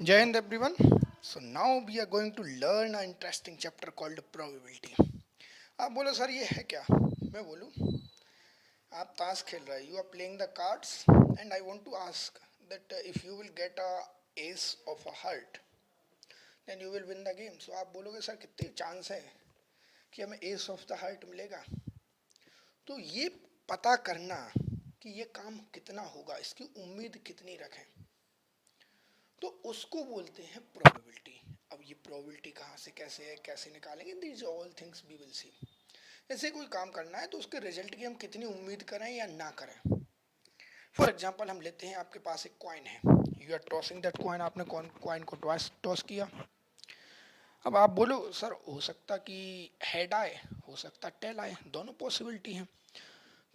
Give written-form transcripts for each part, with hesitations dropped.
Jai Hind everyone. So now we are going to learn an interesting chapter called probability. आप बोलो sir ये है क्या? मैं बोलूँ आप ताश खेल रहे you are playing the cards and I want to ask that if you will get a ace of a heart then you will win the game. So आप बोलोगे सर कितने चांस है कि हमें एस ऑफ द हार्ट मिलेगा. तो ये पता करना कि ये काम कितना होगा, इसकी उम्मीद कितनी रखें, तो उसको बोलते हैं प्रोबेबिलिटी. अब ये प्रोबेबिलिटी कहाँ से कैसे है, कैसे निकालेंगे, these all things we will see. जैसे कोई काम करना है तो उसके रिजल्ट की हम कितनी उम्मीद करें या ना करें. फॉर एग्जाम्पल हम लेते हैं आपके पास एक कॉइन है, you are tossing that coin, आपने कॉइन को टॉस किया. अब आप बोलो सर हो सकता कि हेड आए, हो सकता टेल आए, दोनों पॉसिबिलिटी हैं.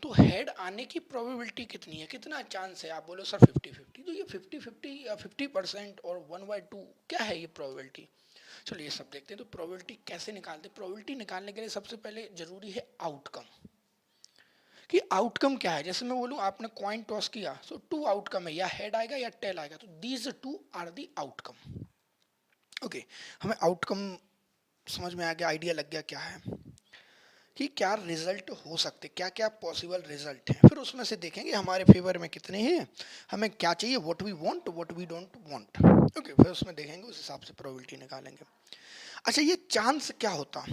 तो हेड आने की प्रोबेबिलिटी कितनी है, कितना चांस है. आप बोलो सर 50-50. तो ये 50-50 या 50% और 1/2 क्या है ये प्रोबेबिलिटी. चलो ये सब देखते हैं. तो प्रोबेबिलिटी कैसे निकालते हैं. प्रोबेबिलिटी निकालने के लिए सबसे पहले जरूरी है आउटकम, कि आउटकम क्या है. जैसे मैं बोलूँ आपने कॉइन टॉस किया, सो 2 आउटकम है, या हेड आएगा या टेल आएगा. तो these 2 are the outcome. Okay, हमें आउटकम समझ में आ गया, आइडिया लग गया क्या है कि क्या रिजल्ट हो सकते, क्या क्या पॉसिबल रिजल्ट हैं. फिर उसमें से देखेंगे हमारे फेवर में कितने हैं, हमें क्या चाहिए, what we want, what we don't want. Okay, फिर उसमें देखेंगे, उस हिसाब से प्रोबेबिलिटी निकालेंगे. अच्छा, ये चांस क्या होता.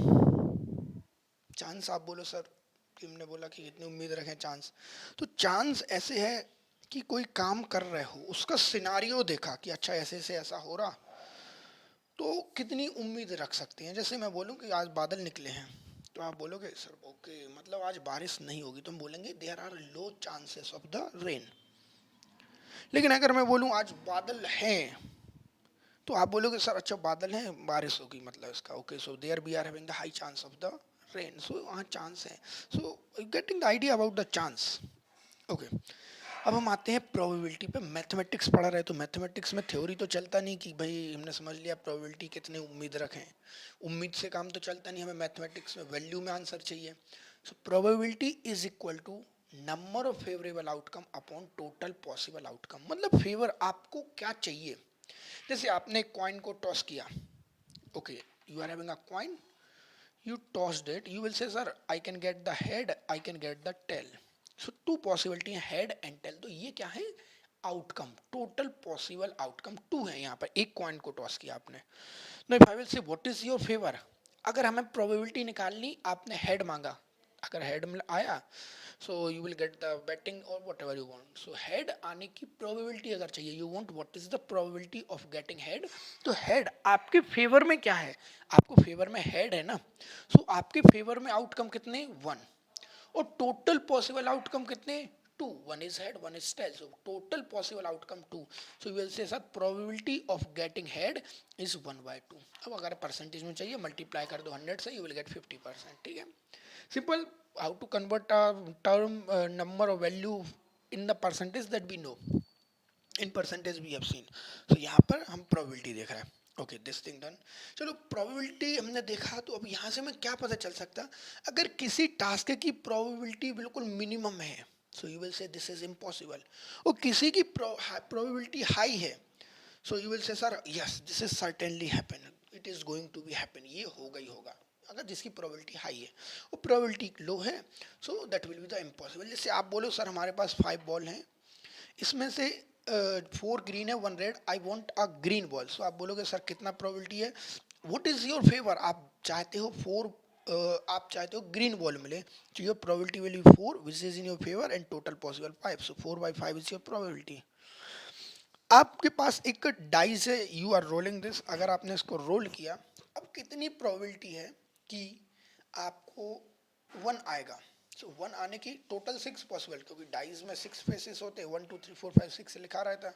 चांस आप बोलो सर कि हमने बोला कि कितनी उम्मीद रखें चांस. तो चांस ऐसे है कि कोई काम कर रहे हो, उसका सिनारियो देखा कि अच्छा ऐसे से ऐसा हो रहा, तो कितनी उम्मीद रख सकते हैं. जैसे मैं बोलूँ कि आज बादल निकले हैं, तो आप बोलोगे सर ओके मतलब आज बारिश नहीं होगी, तो हम बोलेंगे there are low chances of the rain. लेकिन अगर मैं बोलूँ आज बादल हैं, तो आप बोलोगे सर अच्छा बादल हैं बारिश होगी, मतलब इसका okay so there we are having the high chance of the rain. So वहाँ चांस है. So getting the idea about the chance. Okay, अब हम आते हैं प्रोबेबिलिटी पे. मैथमेटिक्स पढ़ा रहे तो मैथमेटिक्स में थ्योरी तो चलता नहीं कि भाई हमने समझ लिया प्रोबेबिलिटी कितनी उम्मीद रखें, उम्मीद से काम तो चलता नहीं. हमें मैथमेटिक्स में वैल्यू में आंसर चाहिए. So probability is equal to number of favourable outcome upon total possible outcome. मतलब फेवर आपको क्या चाहिए. जैसे आपने कॉइन को टॉस किया, okay you are having a coin, you tossed it, you will say sir I can get the head, I can get the tail. So two possibility है head and tail. तो ये क्या है, outcome, total possible outcome 2 है. यहाँ पर एक coin को टॉस किया आपने. Know if I will say what is your favour, अगर हमें प्रोबेबिलिटी निकालनी, आपने हेड मांगा, अगर हेड में आया so you will get the batting और whatever you want. So head आने की प्रोबेबिलिटी अगर चाहिए, you want what is the probability of getting head. तो हेड आपके फेवर में क्या है, आपको फेवर में हेड है ना. सो आपके फेवर में आउटकम कितने, 1, और टोटल पॉसिबल आउटकम कितने, 2. 1 is head, 1 is tail. So total possible outcome 2. So you will say sir probability of getting head is 1/2. अब अगर परसेंटेज में चाहिए मल्टीप्लाई कर दो 100 से, you will get 50%. ठीक है, simple. How to convert term number और value in the percentage that we know, in percentage we have seen. तो यहाँ पर हम प्रोबेबिलिटी देख रहे हैं. Okay this thing done. चलो प्रोबेबिलिटी हमने देखा, तो अब यहाँ से हमें क्या पता चल सकता, अगर किसी टास्क की प्रोबेबिलिटी बिल्कुल मिनिमम है, so you will say this is impossible. और किसी की प्रोबेबिलिटी हाई है, so you will say sir yes this is certainly happen, it is going to be happen, ये होगा ही होगा. अगर जिसकी प्रोबेबिलिटी हाई है और प्रोबेबिलिटी लो है, so that will be the impossible. जैसे आप बोलो सर हमारे पास 5 बॉल हैं, इसमें से 4 ग्रीन है 1 red, I want a green ball. So आप बोलोगे सर कितना प्रोबेबिलिटी है, व्हाट इज योर फेवर, आप चाहते हो 4, आप चाहते हो ग्रीन बॉल मिले, तो your probability will be 4 which is in your favour and total possible 5. So 4/5 is your probability. आपके पास एक डाइस है, यू आर रोलिंग दिस, अगर आपने इसको रोल किया, अब कितनी प्रोबेबिलिटी है कि आपको 1 आएगा. सो 1 आने की टोटल 6 पॉसिबल, क्योंकि डाइस में 6 फेसेस होते हैं, 1 2 3 4 5 6 लिखा रहता है.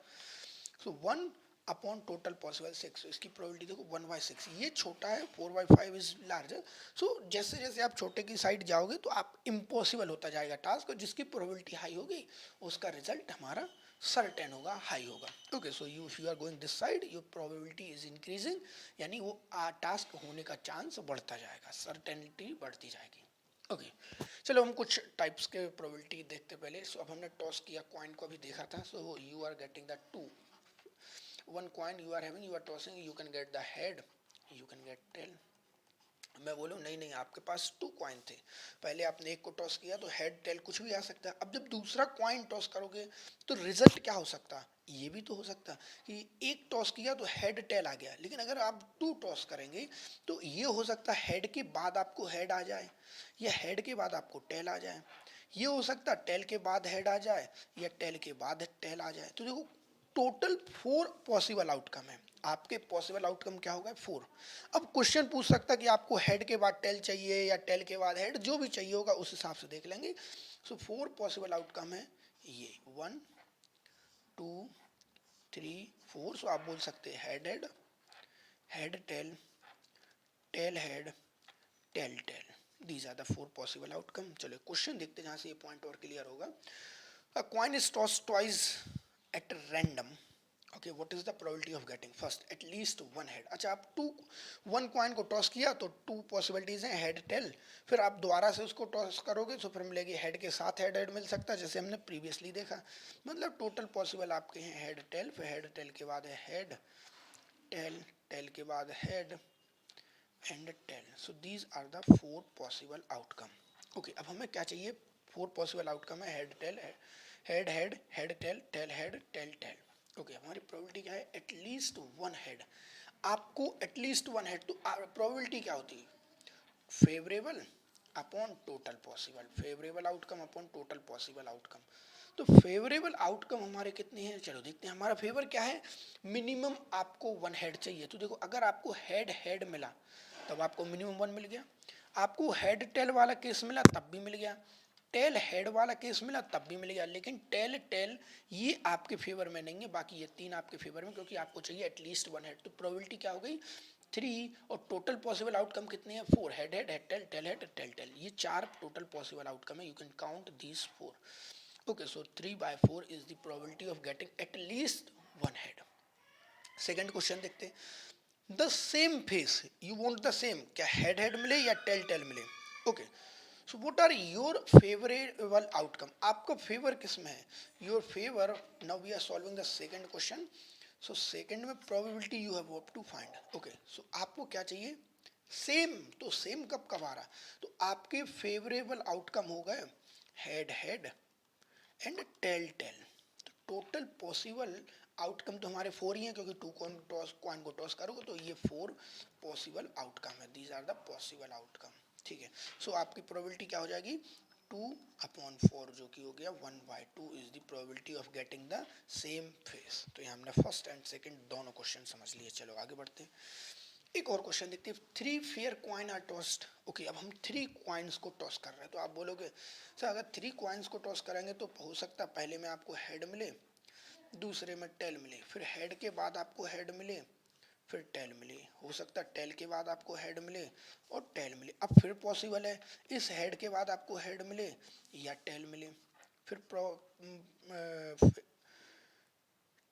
सो 1 अपॉन टोटल पॉसिबल 6. so इसकी प्रोबेबिलिटी देखो 1/6, ये छोटा है, 4/5 इज लार्जर. सो जैसे जैसे आप छोटे की साइड जाओगे तो आप इम्पॉसिबल होता जाएगा टास्क, और जिसकी प्रोबेबिलिटी हाई होगी उसका रिजल्ट हमारा सर्टेन होगा, हाई होगा। Okay, so you if you are going this side your probability is increasing, यानी वो टास्क होने का चांस बढ़ता जाएगा, सर्टेनिटी बढ़ती जाएगी। ओके, चलो हम कुछ टाइप्स के प्रोबेबिलिटी देखते पहले। सो अब हमने टॉस किया, कॉइन को भी देखा था। So you are getting the two, one coin you are having, you are tossing, you can get the head, you can get tail. मैं बोलूँ नहीं नहीं, आपके पास टू कॉइन थे, पहले आपने एक को टॉस किया तो हेड टेल कुछ भी आ सकता है। अब जब दूसरा कॉइन टॉस करोगे तो रिजल्ट क्या हो सकता है, ये भी तो हो सकता है कि एक टॉस किया तो हेड टेल आ गया, लेकिन अगर आप टू टॉस करेंगे तो ये हो सकता है हेड के बाद आपको हेड आ जाए, या हेड के बाद आपको टेल आ जाए। ये हो सकता है टेल के बाद हेड आ जाए, या टेल के बाद टेल आ जाए। तो देखो, टोटल 4 पॉसिबल आउटकम है। आपके पॉसिबल आउटकम क्या होगा, 4। अब क्वेश्चन पूछ सकता है कि आपको हेड के बाद टेल चाहिए या टेल के बाद हेड, जो भी चाहिए होगा उस हिसाब से देख लेंगे। सो 4 पॉसिबल आउटकम है ये, 1 2 3 4। सो आप बोल सकते हैं head head, head tail, tail head, tail tail. These are the 4 possible outcome. चलो क्वेश्चन देखते हैं जहां से ये पॉइंट और क्लियर होगा। A coin is tossed twice at random. Okay, what is the probability of getting first at least one head? अच्छा, आप वन कॉइन को टॉस किया तो 2 पॉसिबिलिटीज हैं, हेड टेल। फिर आप दोबारा से उसको टॉस करोगे तो फिर मिलेगी हेड के साथ हेड हेड मिल सकता है, जैसे हमने प्रीवियसली देखा। मतलब टोटल पॉसिबल आपके हैं हेड टेल, फिर हेड टेल के बाद है हेड टेल, टेल के बाद head and tail. So these are the 4 possible outcome. Okay, अब हमें क्या चाहिए, 4 पॉसिबल आउटकम है head tail, head head, head tail, tail head, tail tail. Okay, हमारी प्रोबेबिलिटी क्या है, एटलीस्ट वन हेड। आपको एटलीस्ट वन हेड, तो प्रोबेबिलिटी क्या होती है, favourable upon total possible, favourable outcome upon total possible outcome. तो फेवरेबल आउटकम हमारे कितने हैं, चलो देखते हैं। हमारा फेवर क्या है, मिनिमम आपको वन हेड चाहिए। तो देखो, अगर आपको हेड हेड मिला तब आपको मिनिमम वन मिल गया, आपको हेड टेल वाला केस मिला तब भी मिल गया, टेल हेड वाला केस मिला तब भी मिल गया। लेकिन टेल टेल ये आपके फेवर में नहीं है, बाकी ये 3 आपके फेवर में, क्योंकि आपको चाहिए एटलीस्ट वन हेड। तो प्रोबेबिलिटी क्या हो गई, 3। और टोटल पॉसिबल आउटकम कितने हैं, 4। Head head, head tail, tail head, tail tail, ये 4 टोटल पॉसिबल आउटकम है। You can count these 4। Okay, so 3/4 is the probability of getting at least one head. Second question देखते हैं। The same face, you want the same, क्या head head मिले या tail tail मिले। Okay, so what are your favourable outcome, आपका favour किस में है, your favour. Now we are solving the second question. So second में probability you have to find. Okay, so आपको क्या चाहिए, सेम। तो सेम कब कब आ रहा, तो आपके फेवरेबल आउटकम हो गए head head and tail tail. तो टोटल पॉसिबल आउटकम तो हमारे 4 ही हैं, क्योंकि टू कॉइन को टॉस करोगे तो ये 4 पॉसिबल आउटकम है। These are the possible outcome. ठीक है, सो आपकी प्रोबेबिलिटी क्या हो जाएगी, 2/4, जो कि हो गया 1/2 is the probability of getting the same face. तो ये हमने फर्स्ट एंड सेकंड दोनों क्वेश्चन समझ लिए। चलो आगे बढ़ते हैं, एक और क्वेश्चन देखते हैं। 3 fair coin are tossed. Okay, अब हम 3 कॉइन्स को टॉस कर रहे हैं। तो आप बोलोगे सर, अगर 3 कॉइन्स को टॉस करेंगे तो हो सकता है पहले में आपको हेड मिले, दूसरे में टेल मिले, फिर हेड के बाद आपको हेड मिले, फिर टेल मिले। हो सकता है टेल के बाद आपको हेड मिले और टेल मिले। अब फिर पॉसिबल है इस हेड के बाद आपको हेड मिले या टेल मिले, फिर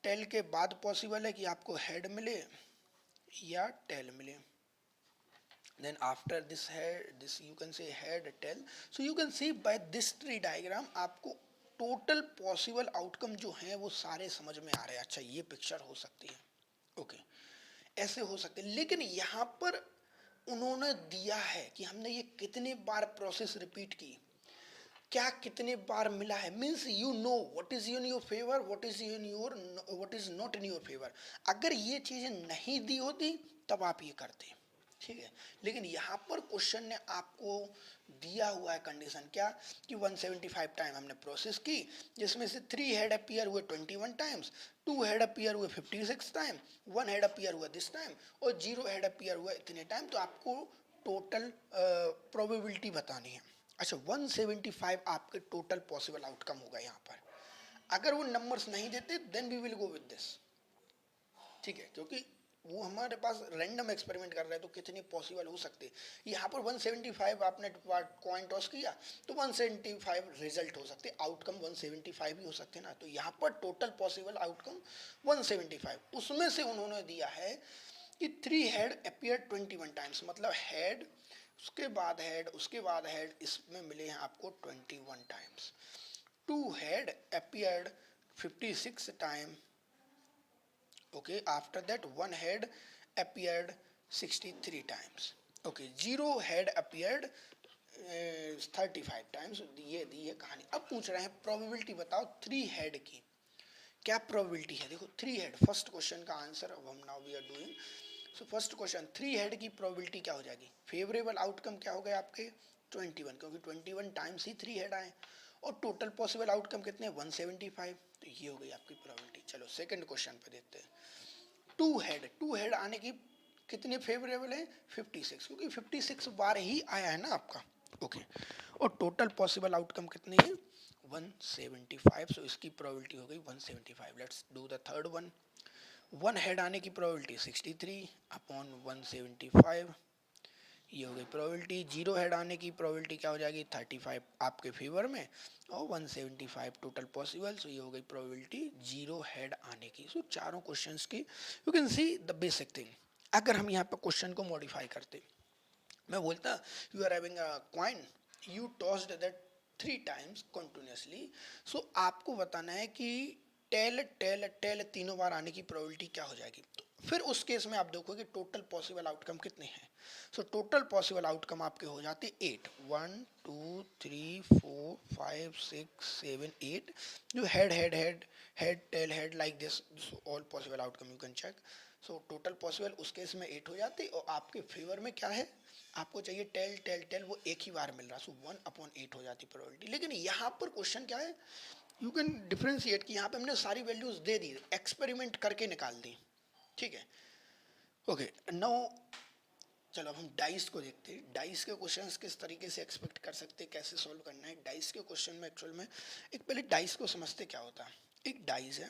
टेल के बाद पॉसिबल है कि आपको हेड मिले या टेल मिले। Then after this head, this you can say head tail. So you can see by this tree diagram आपको टोटल पॉसिबल आउटकम जो है वो सारे समझ में आ रहे हैं। अच्छा, ये पिक्चर हो सकती है, ओके, ऐसे हो सकते हैं। लेकिन यहाँ पर उन्होंने दिया है कि हमने ये कितने बार प्रोसेस रिपीट की, क्या कितने बार मिला है, means you know what is in your favour, what is not in your favour. अगर ये चीजें नहीं दी होती तब आप ये करते, ठीक है। लेकिन यहाँ पर क्वेश्चन ने आपको दिया हुआ है कंडीशन, क्या कि 175 टाइम हमने प्रोसेस की, जिसमें से 3 हेड अपीयर हुए 21 टाइम्स, 2 हेड अपीयर हुए 56 टाइम, 1 हेड अपीयर हुआ दिस टाइम और 0 हेड अपीयर हुआ इतने टाइम। तो आपको टोटल प्रोबेबिलिटी बतानी है। अच्छा, 175 आपके टोटल पॉसिबल आउटकम होगा यहाँ पर। अगर वो नंबर्स नहीं देते then we will go with this, ठीक है, क्योंकि वो हमारे पास रैंडम एक्सपेरिमेंट कर रहे हैं तो कितने पॉसिबल हो सकते हैं। यहाँ पर 175 आपने कॉइन टॉस किया तो 175 रिजल्ट हो सकते, आउटकम 175 ही हो सकते ना। तो यहाँ पर टोटल पॉसिबल आउटकम 175, उसमें से उन्होंने दिया है कि 3 हेड अपियर 21 टाइम्स, मतलब हेड उसके बाद हेड उसके बाद हेड, इसमें मिले हैं आपको 21 times. 2 head appeared 56 time, okay, after that 1 head appeared 63 times, okay, 0 head appeared 35 times। ये दी है कहानी। अब पूछ रहे हैं प्रोबेबिलिटी बताओ 3 हेड की, क्या प्रोबेबिलिटी है। देखो 3 हेड, फर्स्ट क्वेश्चन का आंसर अब हम now we are doing. So first question, 3 head की प्रोबेबिलिटी क्या हो जाएगी, फेवरेबल आउटकम क्या हो गए आपके 21, क्योंकि 21 टाइम्स ही 3 हेड आए, और टोटल पॉसिबल आउटकम कितने 175, तो ये हो गई आपकी प्रोबेबिलिटी। चलो सेकंड क्वेश्चन पे देखते हैं। 2 हेड आने की कितने फेवरेबल है 56, क्योंकि 56 बार ही आया है ना आपका, ओके, और टोटल पॉसिबल आउटकम कितने हैं 175, सो इसकी प्रोबेबिलिटी हो गई 175। Let's do the third one. 1 head आने की प्रोबेबिलिटी 63 अपॉन 175, ये हो गई प्रोबेबिलिटी। 0 हेड आने की प्रोबेबिलिटी क्या हो जाएगी 35 आपके फेवर में, और 175 टोटल पॉसिबल, सो ये हो गई प्रोबेबिलिटी 0 हेड आने की। सो चारों क्वेश्चंस की you can see the basic thing. अगर हम यहाँ पर क्वेश्चन को मॉडिफाई करते, मैं बोलता you are having a coin, you tossed that 3 times continuously, so आपको बताना है कि टेल टेल टेल तीनों बार आने की प्रोबेबिलिटी क्या हो जाएगी। तो फिर उस केस में आप देखोगे टोटल पॉसिबल आउटकम कितने हैं। सो टोटल पॉसिबल आउटकम आपके हो जाते 8, 1 2 3 4 5 6 7 8, जो head head head head tail head like this, all possible outcome you can check. So total possible उस केस में 8 हो जाते, और आपके फेवर में क्या है, आपको चाहिए टेल टेल टेल, वो एक ही बार मिल रहा, सो 1/8 हो जाती प्रोबेबिलिटी। लेकिन यहाँ पर क्वेश्चन क्या है, यू कैन डिफ्रेंशिएट कि यहाँ पे हमने सारी वैल्यूज दे दी, एक्सपेरिमेंट करके निकाल दी, ठीक है, ओके। नाउ चलो अब हम डाइस को देखते हैं। डाइस के क्वेश्चंस किस तरीके से एक्सपेक्ट कर सकते हैं, कैसे सॉल्व करना है डाइस के क्वेश्चन में। एक्चुअल में एक पहले डाइस को समझते क्या होता है। एक डाइस है,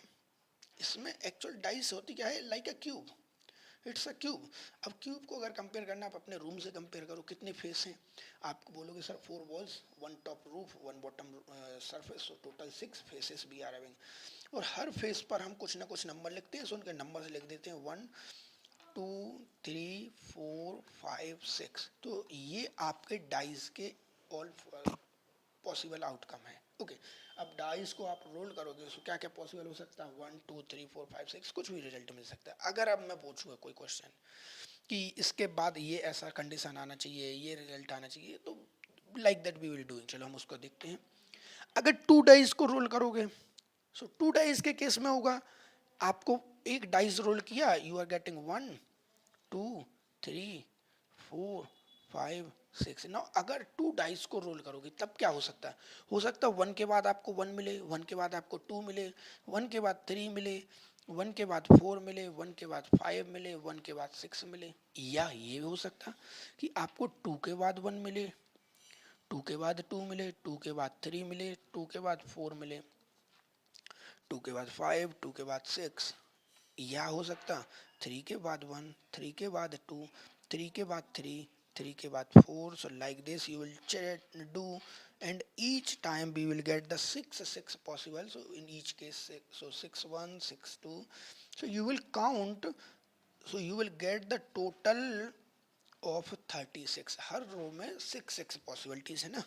इसमें एक्चुअल डाइस होती क्या है, like a cube, it's a cube. अब क्यूब को अगर कंपेयर करना, आप अपने रूम से कंपेयर करो, कितने फेस हैं, आपको बोलोगे sir 4 walls, 1 top roof, 1 bottom surface, so total 6 faces be are having. और हर फेस पर हम कुछ ना कुछ नंबर लिखते हैं, सो उनके नंबर लिख देते हैं 1 2 3 4 5 6। तो ये आपके डाइस के ऑल पॉसिबल आउटकम है, ओके। अब डाइस को आप रोल करोगे, उसको क्या क्या पॉसिबल हो सकता है 1 2 3 4 5 6, कुछ भी रिजल्ट मिल सकता है। अगर अब मैं पूछूंगा कोई क्वेश्चन कि इसके बाद ये ऐसा कंडीशन आना चाहिए, ये रिजल्ट आना चाहिए, तो like that we will do. चलो हम उसको देखते हैं। अगर 2 डाइस को रोल करोगे, सो 2 डाइस के केस में होगा, आपको एक डाइस रोल किया, यू आर गेटिंग 1 2 3 4 5 6। नाउ अगर 2 डाइस को रोल करोगे तब क्या हो सकता है, हो सकता है 1 के बाद आपको 1 मिले, 1 के बाद आपको 2 मिले, 1 के बाद 3 मिले, 1 के बाद 4 मिले, 1 के बाद 5 मिले, 1 के बाद 6 मिले। या ये हो सकता कि आपको 2 के बाद 1 मिले, 2 के बाद 2 मिले, 2 के बाद 3 मिले, 2 के बाद 4 मिले, 2 के बाद 5, 2 के बाद 6। या हो सकता 3 के बाद 1, 3 के बाद 2, 3 के बाद 3, 3 के बाद 4। So like this you will do, and each time we will get the 6 possible. So in each case, so 6 1 6 2. So you will count, so you will get the total of 36। हर रो में 6 पॉसिबिलिटीज है ना।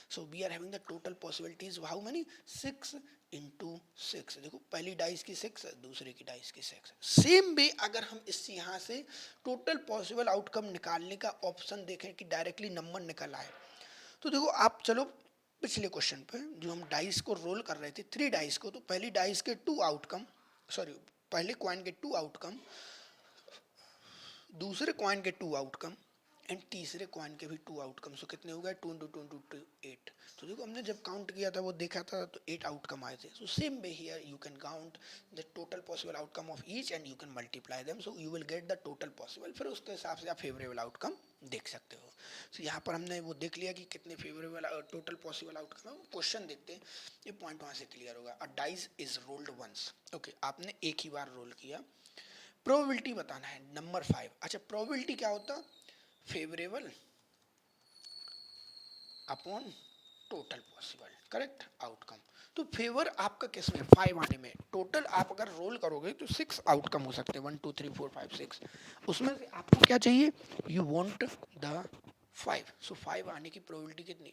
So we are having the total possibilities how many 6 into 6। देखो पहली dice की 6, दूसरे की dice की 6। Same way अगर हम इस यहाँ से टोटल पॉसिबल आउटकम निकालने का ऑप्शन देखें कि डायरेक्टली नंबर निकल आए, तो देखो आप चलो पिछले क्वेश्चन पे जो हम डाइस को रोल कर रहे थे 3 डाइस को, तो पहली डाइस के 2 आउटकम, सॉरी पहले कॉइन के 2 आउटकम, दूसरे कॉइन के 2 आउटकम, एंड तीसरे कॉइन के भी 2 आउटकम। सो कितने हो गए 2 इंटू 2 इंटू 8। तो देखो हमने जब काउंट किया था वो देखा था तो 8 आउटकम आए थे। So same way here you can count the total possible outcome of each and you can multiply them, so you will get the total possible. फिर उसके हिसाब से आप फेवरेबल आउटकम देख सकते हो। सो यहाँ पर हमने वो देख लिया कि कितने फेवरेबल टोटल पॉसिबल आउटकम है। क्वेश्चन देखते हैं, ये पॉइंट वहाँ से क्लियर होगा। A dice is rolled once, okay, आपने एक ही बार रोल किया, प्रोबेबिलिटी बताना है नंबर 5। अच्छा प्रोबेबिलिटी क्या होता, favourable upon total possible correct outcome. तो फेवर आपका किस में 5 आने में, टोटल आप अगर रोल करोगे तो 6 आउटकम हो सकते हैं, 1 2 3 4 5 6, उसमें से आपको क्या चाहिए, यू वांट द 5। सो 5 आने की प्रोबेबिलिटी कितनी,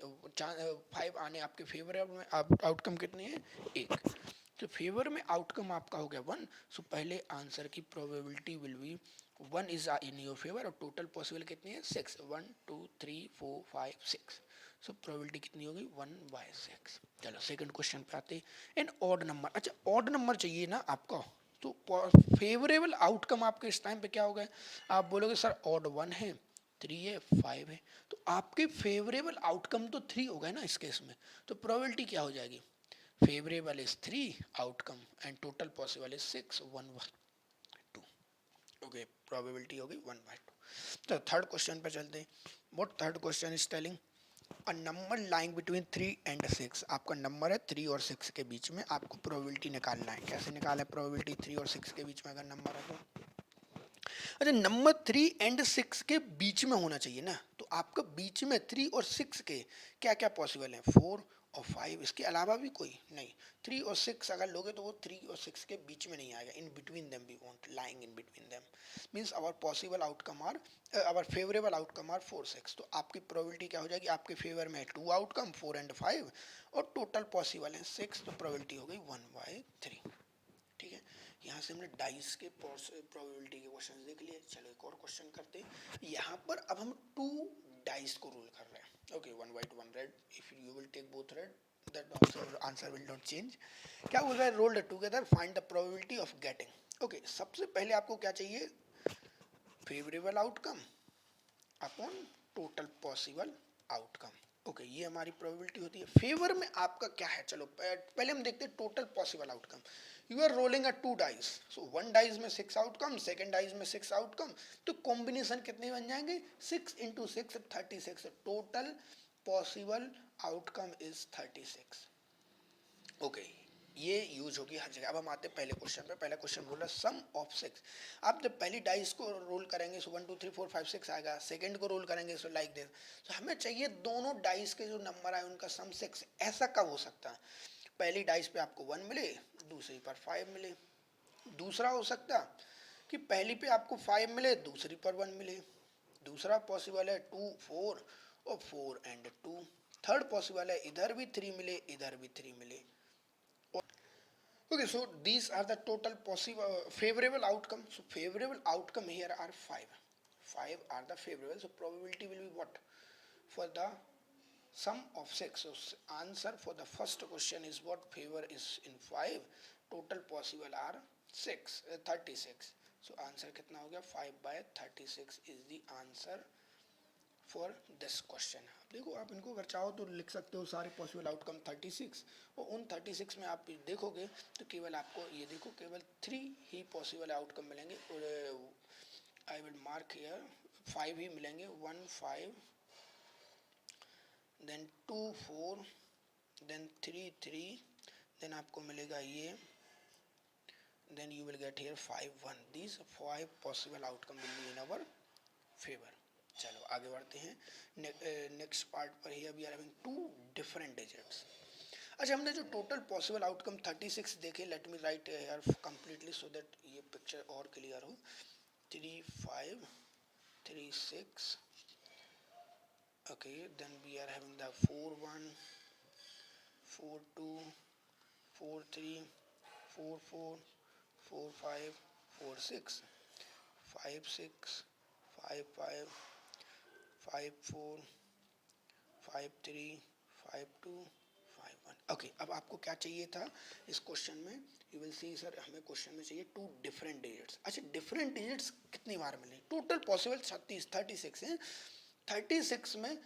5 आने आपके फेवर में आउटकम कितने हैं, एक। तो फेवर में आउटकम आपका हो गया 1। सो पहले आंसर की probability will be 1 is in your favour, और टोटल पॉसिबल कितनी है 6, 1 2 3 4 5 6। सो प्रोबेबिलिटी कितनी होगी 1/6। चलो सेकंड क्वेश्चन पे आते हैं, एन ऑड नंबर। अच्छा ऑड नंबर चाहिए ना आपको, तो फेवरेबल आउटकम आपके इस टाइम पे क्या होगा, आप बोलोगे सर ऑड 1 है 3 है 5 है, तो आपके फेवरेबल आउटकम तो 3 हो गए ना इस केस में। तो प्रोबेबिलिटी क्या हो जाएगी, favourable is 3 outcome and total possible is 6, 1/2। Okay probability होगी 1/2। तो थर्ड क्वेश्चन पे चलते हैं। What third question is telling, a number lying between 3 and 6। आपका नंबर है 3 और 6 के बीच में, आपको प्रोबेबिलिटी निकालना है। कैसे निकाला है प्रोबेबिलिटी 3 और 6 के बीच में अगर नंबर है तो, अच्छा नंबर 3 एंड 6 के बीच में होना चाहिए ना, तो आपका बीच में 3 और 6 के क्या क्या पॉसिबल है, 4 और 5, इसके अलावा भी कोई नहीं। 3 और 6 अगर लोगे तो वो 3 और 6 के बीच में नहीं आएगा, in between them we want, lying in between them means our possible outcome are, our favourable outcome are 4 6। तो आपकी प्रोबेबिलिटी क्या हो जाएगी, आपके फेवर में 2 आउटकम 4 एंड 5 और टोटल पॉसिबल है 6, तो प्रोबेबिलिटी हो गई 1/3। ठीक है, यहाँ से हमने डाइस के प्रोबेबिलिटी के क्वेश्चन देख लिए। चलो एक और क्वेश्चन करते हैं। यहाँ पर अब हम 2 डाइस को रोल कर रहे हैं। Okay 1 white 1 red, if you will take both red that answer will not change. क्या बोल रहा है, rolled together find the probability of getting. Okay सबसे पहले आपको क्या चाहिए, favourable outcome upon total possible outcome. Okay ये हमारी प्रोबेबिलिटी होती है। फेवर में आपका क्या है, चलो पहले हम देखते हैं total possible outcome. You are rolling a 2 dice, so 1 dice में 6 आउटकम, सेकंड डाइस में 6 आउटकम, तो कॉम्बिनेशन कितने बन जाएंगे 6 into 6 36। Total possible outcome is 36। Okay ये यूज होगी हर जगह। अब हम आते हैं पहले क्वेश्चन पे। पहला क्वेश्चन बोल रहा है सम ऑफ 6। आप जब पहली डाइस को रोल करेंगे सो 1 2 3 4 5 6 आएगा, सेकंड को रोल करेंगे सो लाइक दिस। तो हमें चाहिए दोनों डाइस के जो नंबर आए उनका सम 6। ऐसा कब हो सकता है, पहली डाइस पे आपको 1 मिले, दूसरी पर 5 मिले। दूसरा हो सकता कि पहली पे आपको 5 मिले, दूसरी पर 1 मिले। दूसरा पॉसिबल है 2 4 और 4 एंड 2। थर्ड पॉसिबल है इधर भी 3 मिले, इधर भी 3 मिले। Okay, so these are the total possible favorable outcome. So favorable outcome here are 5. 5 are the favorable. So probability will be what? For the sum of 6. So answer for the first question is what, favor is in 5. Total possible are 6, 36. So answer कितना हो गया 5/36 is the answer for this question. देखो आप इनको अगर चाहो तो लिख सकते हो सारे पॉसिबल आउटकम 36, और उन 36 में आप देखोगे तो केवल आपको ये देखो केवल 3 ही पॉसिबल आउटकम मिलेंगे। आई विल मार्क हियर 5 ही मिलेंगे, 1 5 देन 2 4 देन 3 3 देन आपको मिलेगा ये, then you will get here 5 1। These 5 possible outcome will be in our favour. चलो आगे बढ़ते हैं नेक्स्ट पार्ट पर। ही we are having 2 different digits. अच्छा हमने जो टोटल पॉसिबल आउटकम 36 देखे, let me write here completely so that ये पिक्चर और क्लियर हो। 3 5 3 6, okay then we are having the 4 1 4 2 4 3 4 4 4 5 4 6 5 6 5 5 5 4 5 3 5 2 5 1। Okay अब आपको क्या चाहिए था इस क्वेश्चन में, यू विल सी सर हमें क्वेश्चन में चाहिए 2 डिफरेंट डिजिट्स। अच्छा डिफरेंट डिजिट्स कितनी बार मिले, टोटल पॉसिबल 36 है। 36 में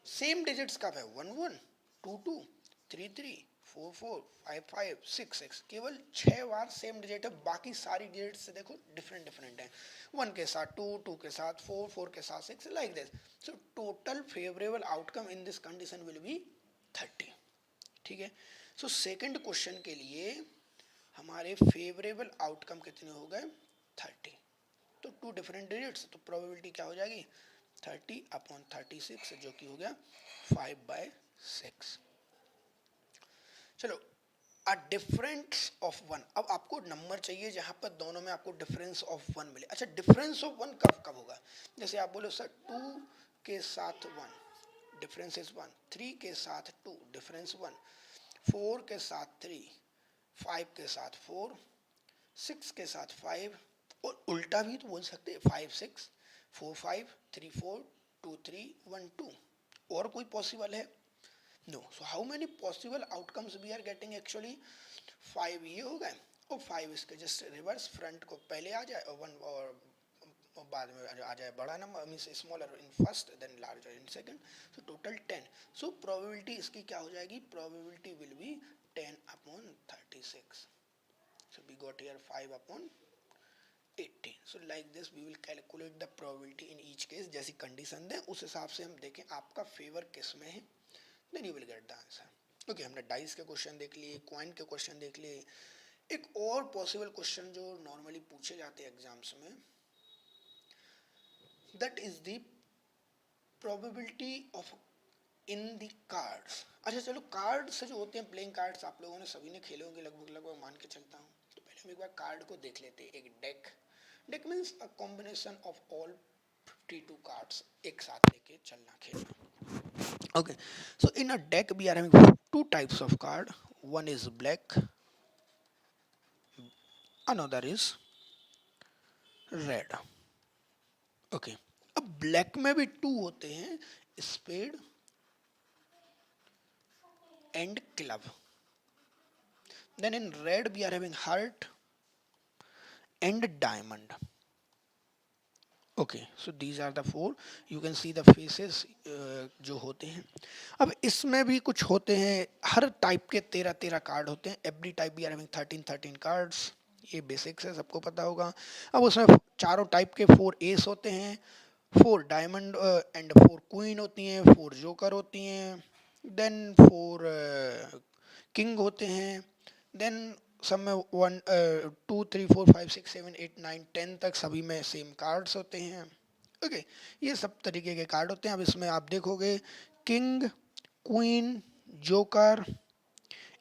सेम डिजिट्स कब है, 1 1 2 2 3 3 4 4 5 5 6 6। केवल 6 बार सेम डिजिट है, बाकी सारी डिजिट से देखो डिफरेंट डिफरेंट है। 1 के साथ 2 2 के साथ 4 4 के साथ 6 like this. So total favourable outcome in this condition will be 30। ठीक है, सो सेकंड क्वेश्चन के लिए हमारे फेवरेबल आउटकम कितने हो गए 30। टू डिफरेंट डिजिट्स, तो प्रोबेबिलिटी क्या हो जाएगी 30/36, जो कि हो गया 5/6। चलो, अ डिफरेंस ऑफ वन, अब आपको नंबर चाहिए जहां पर दोनों में आपको डिफरेंस ऑफ वन मिले। अच्छा, डिफरेंस ऑफ वन कब कब होगा? जैसे आप बोलो सर 2 के साथ 1, डिफरेंस इज 1, 3 के साथ 2, डिफरेंस 1, 4 के साथ 3, 5 के साथ 4, 6 के साथ 5, और उल्टा भी तो बोल सकते हैं 5 6, 4 5, 3 4, 2 3, 1 2। और कोई पॉसिबल है? No. So how many possible outcomes we are getting actually 5 ये हो गए, और 5 इसके जस्ट रिवर्स, फ्रंट को पहले आ जाए और 1 और बाद में आ जाए बड़ा number, means smaller in first then larger in second, so total 10। So probability इसकी क्या हो जाएगी? Probability will be 10/36। So we got here 5/18. So like this we will calculate the probability in each case. जैसी condition दें उस हिसाब से हम देखें आपका फेवर किस में है, then you will get the answer. Okay, हमने डाइस के क्वेश्चन देख लिए, कॉइन के क्वेश्चन देख लिए। एक और पॉसिबल क्वेश्चन जो नॉर्मली पूछे जाते हैं एग्जाम्स में, that is the probability of in the cards. अच्छा चलो, कार्ड्स जो होते हैं प्लेइंग कार्ड्स, आप लोगों ने सभी ने खेले होंगे लगभग लगभग, मान के चलता हूँ। तो पहले हम एक बार कार्ड को देख लेते हैं। एक deck, deck means a combination of all 52 cards एक साथ लेके चलना, खेलना। Okay, so in a deck we are having two types of card. One is black, another is red. Okay, अब ब्लैक में भी टू होते हैं, spade and club. Then in red we are having heart and diamond. Okay, so these are the four. You can see the faces जो होते हैं. अब इसमें भी कुछ होते हैं, हर टाइप के 13 कार्ड होते हैं. Every type we are having 13 cards. ये बेसिक्स है, सबको पता होगा. अब उसमें चारों टाइप के 4 एस होते हैं, 4 डायमंड एंड 4 क्वीन होती हैं, 4 जोकर होती हैं, देन 4 किंग होते हैं, देन सब में 1 2 3 4 5 6 7 8 9 10 तक सभी में सेम कार्ड्स होते हैं. ओके, ये सब तरीके के कार्ड होते हैं. अब इसमें आप देखोगे किंग, क्वीन, जोकर,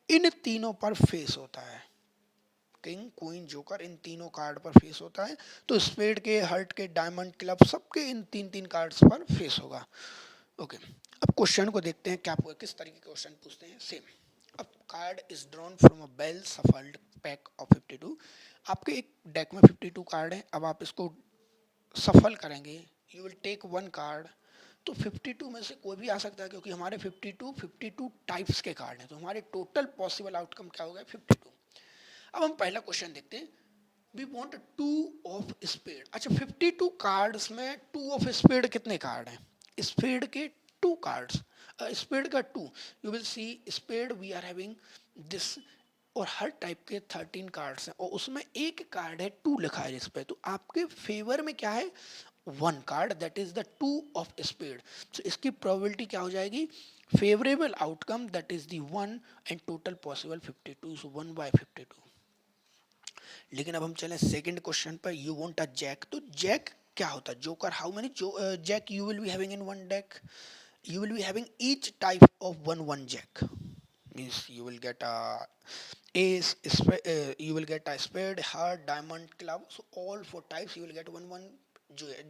इन तीनों पर फेस होता है. किंग, क्वीन, जोकर, इन तीनों कार्ड पर फेस होता है. तो स्पेड के, हर्ट के, डायमंड, क्लब, सबके इन 3 कार्ड्स पर फेस होगा. ओके, अब क्वेश्चन को देखते हैं क्या किस तरीके के क्वेश्चन पूछते हैं. सेम. अब card is drawn from a well shuffled pack of 52. आपके एक डेक में 52 कार्ड है. अब आप इसको सफल करेंगे, यू विल टेक 1 कार्ड. तो 52 में से कोई भी आ सकता है, क्योंकि हमारे 52 टाइप्स के कार्ड हैं. तो हमारे टोटल पॉसिबल आउटकम क्या होगा 52. अब हम पहला क्वेश्चन देखते हैं. We want 2 of spade. अच्छा, 52 कार्ड्स में 2 ऑफ स्पेड कितने कार्ड हैं? स्पेड के 2 कार्ड्स, स्पेड का 2. You will see spade we are having this, और हर टाइप के 13 कार्ड्स हैं, और उसमें एक कार्ड है 2 लिखा है जिस पे. तो आपके फेवर में क्या है? 1 card, that is the 2 of spade. तो इसकी प्रोबेबिलिटी क्या हो जाएगी? Favourable outcome that is the 1 and total possible 52. So 1/52. लेकिन अब हम चलें सेकंड क्वेश्चन पर. You want a jack. तो जैक क्या होता है? Joker. How many jack you will be having in one deck? You will be having each type of one jack. Means you will get a ace, you will get a spade, heart, diamond, club. So all 4 types you will get one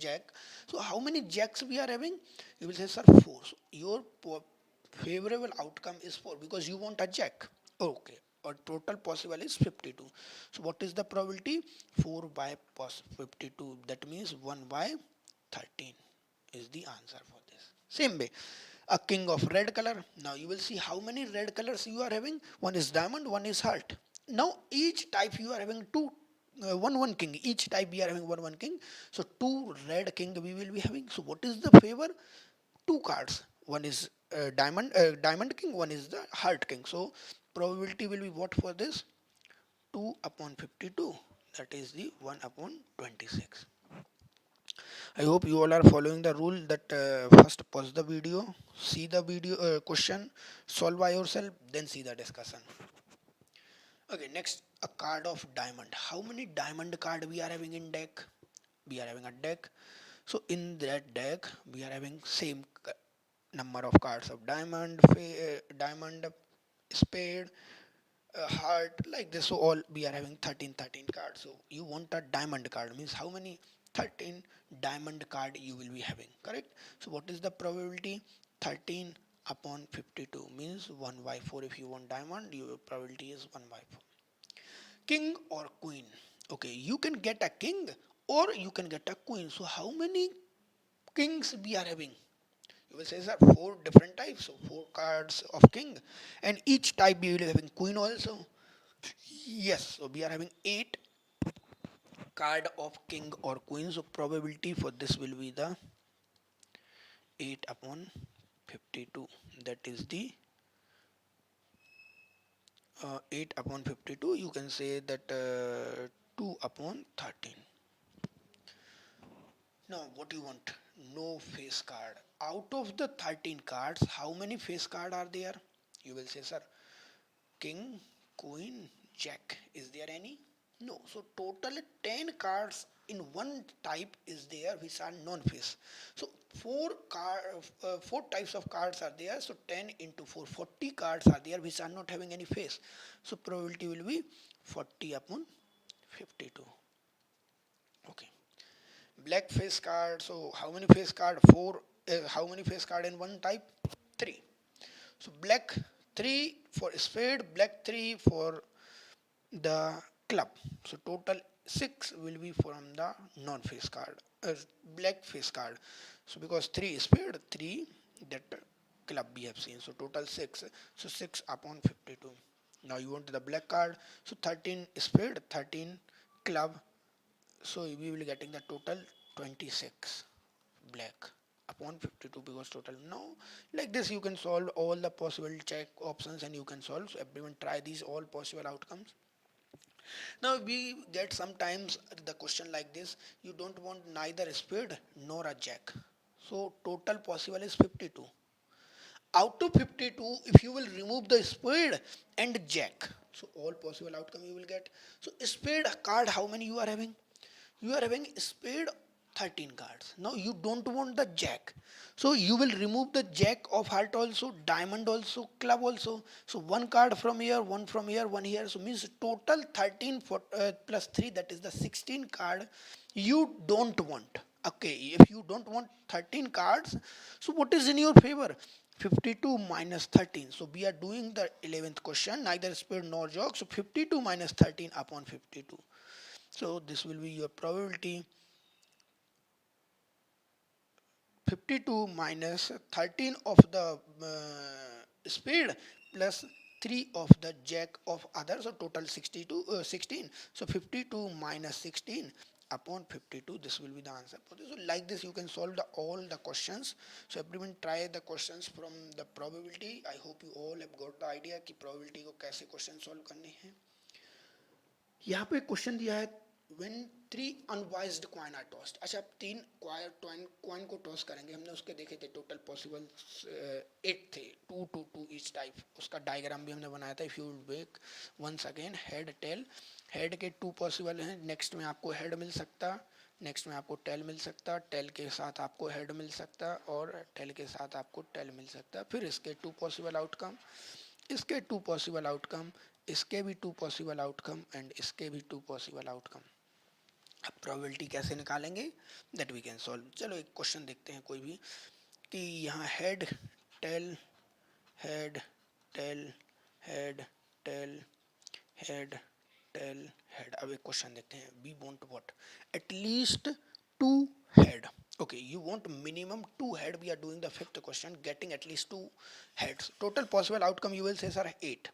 jack. So how many jacks we are having? You will say sir 4. So your favorable outcome is 4 because you want a jack. Okay. Or total possible is 52. So what is the probability? 4/52. That means 1/13 is the answer for this. Same way, a king of red color. Now you will see how many red colors you are having. One is diamond, one is heart. Now each type you are having two, one king. Each type we are having one king. So 2 red king we will be having. So what is the favor? 2 cards. One is diamond king. One is the heart king. So probability will be what for this? 2/52. That is the 1/26. I hope you all are following the rule that first pause the video, see the video question, solve by yourself, then see the discussion. Okay, next, a card of diamond. How many diamond card we are having in deck? we are having a deck. So in that deck we are having same number of cards of diamond, spade, heart, like this. So all we are having 13 cards. So you want a diamond card, means how many 13 diamond card you will be having, correct? So what is the probability? 13 upon 52 means 1 by 4. If you want diamond, your probability is 1 by 4. King or queen? Okay, you can get a king or you can get a queen. So how many kings we are having? You will say, sir, four different types, so four cards of king, and each type we will be having queen also. Yes, so we are having 8 card of king or queen. So probability for this will be the 8 upon 52. That is the 8 upon 52. You can say that 2 upon 13. Now, what do you want? No face card. Out of the 13 cards, how many face card are there? You will say, sir, king, queen, jack. Is there any? No. So total 10 cards in one type is there which are non-face. So four types of cards are there. So 10 into 4, 40 cards are there which are not having any face. So probability will be 40 upon 52. Okay. Black face card. So how many face card? Four. How many face card in one type? 3. So black 3 for spade, black 3 for the club. So total 6 will be from the non-face card, black face card. So because 3 spade, 3 that club we have seen. So total 6. So 6 upon 52. Now you want the black card. So 13 spade, 13 club. So we will be getting the total 26 black upon 52 because total. Now like this you can solve all the possible check options and you can solve. So everyone try these all possible outcomes. Now we get sometimes the question like this, you don't want neither a spade nor a jack. So total possible is 52. Out of 52, if you will remove the spade and jack, so all possible outcome you will get. So spade card, how many you are having? You are having spade 13 cards. Now you don't want the jack. So you will remove the jack of heart also, diamond also, club also. So one card from here, one from here, one here. So means total 13 for, plus 3, that is the 16 card you don't want. Okay, if you don't want 13 cards, so what is in your favor? 52 minus 13. So we are doing the 11th question, neither spade nor jack. So 52 minus 13 upon 52. So this will be your probability. 52 minus 13 of the spade plus 3 of the jack of others, so total 16. So 52 minus 16 upon 52, this will be the answer for this. So like this you can solve all the questions. So everyone try the questions from the probability. I hope you all have got the idea कि probability को कैसे question solve करने हैं. यहाँ पे question दिया है when 3 unwised coin are tossed. अच्छा, अब 3 कॉइन को टॉस करेंगे. हमने उसके देखे थे टोटल पॉसिबल 8 थे, 2 to 2 ईच टाइप. उसका डायग्राम भी हमने बनाया था. If you wake once again, head tail. Head के 2 पॉसिबल हैं. नेक्स्ट में आपको हेड मिल सकता, नेक्स्ट में आपको टेल मिल सकता, टेल के साथ आपको हेड मिल सकता और टेल के साथ आपको टेल मिल सकता. फिर इसके 2 पॉसिबल आउटकम, इसके 2 पॉसिबल आउटकम, इसके भी 2 पॉसिबल आउटकम एंड इसके भी 2 पॉसिबल आउटकम. अब प्रोबेबिलिटी कैसे निकालेंगे, दैट वी कैन सॉल्व. चलो एक क्वेश्चन देखते हैं कोई भी, कि यहाँ head tail head tail head tail head tail head. अब एक क्वेश्चन देखते हैं. We want what? At least 2 head. Okay, you want minimum 2 head. We are doing the 5th question, getting at least 2 heads. Total possible outcome you will say, sir, 8.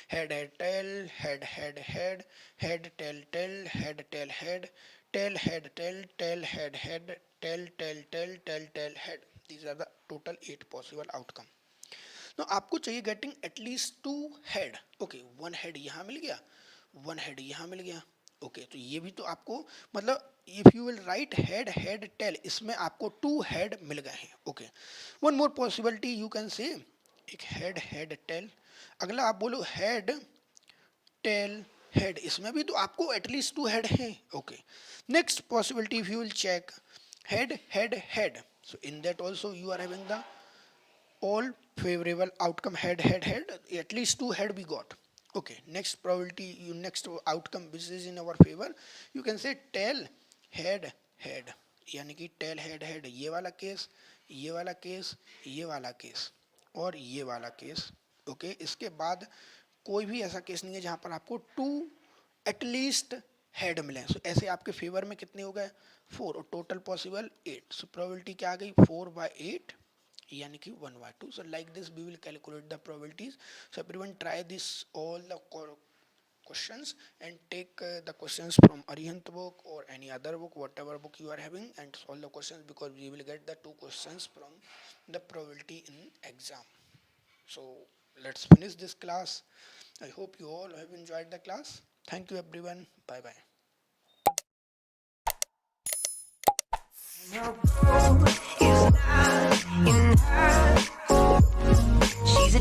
Head head tail, head head head, head tail tail, head tail head, tail head tail, tail head head, tail tail tail, tail tail head. These are the total 8 possible outcome. Now आपको चाहिए getting at least 2 head. Okay, 1 head यहाँ मिल गया, 1 head यहाँ मिल गया. Okay, तो ये भी तो आपको मतलब if you will write head head tell, इसमें आपको 2 हेड मिल गए हैं. Okay, one more possibility you can say, एक हेड हेड टेल. अगला आप बोलो हेड टेल हेड, इसमें भी तो आपको एटलीस्ट 2 हेड है. Okay, next possibility if you will check head head head, so in that also you are having the all favorable outcome, head head head, at least 2 head we got. Okay, next probability, you next outcome which is in our favor, you can say tail head head, यानी कि tail head head, ये वाला case, ये वाला case, ये वाला case और ये वाला केस. ओके, इसके बाद कोई भी ऐसा केस नहीं है जहां पर आपको 2 एटलीस्ट हेड मिले. सो ऐसे आपके फेवर में कितने हो गए 4 और टोटल पॉसिबल 8. सो प्रोबेबिलिटी क्या आ गई 4/8 यानी कि 1/2. So like this we will calculate the probabilities. So everyone try this all the questions and take the questions from Arihant book or any other book, whatever book you are having, and solve the questions, because we will get the 2 questions from the probability in exam. So let's finish this class. I hope you all have enjoyed the class. Thank you everyone. Bye bye. She's a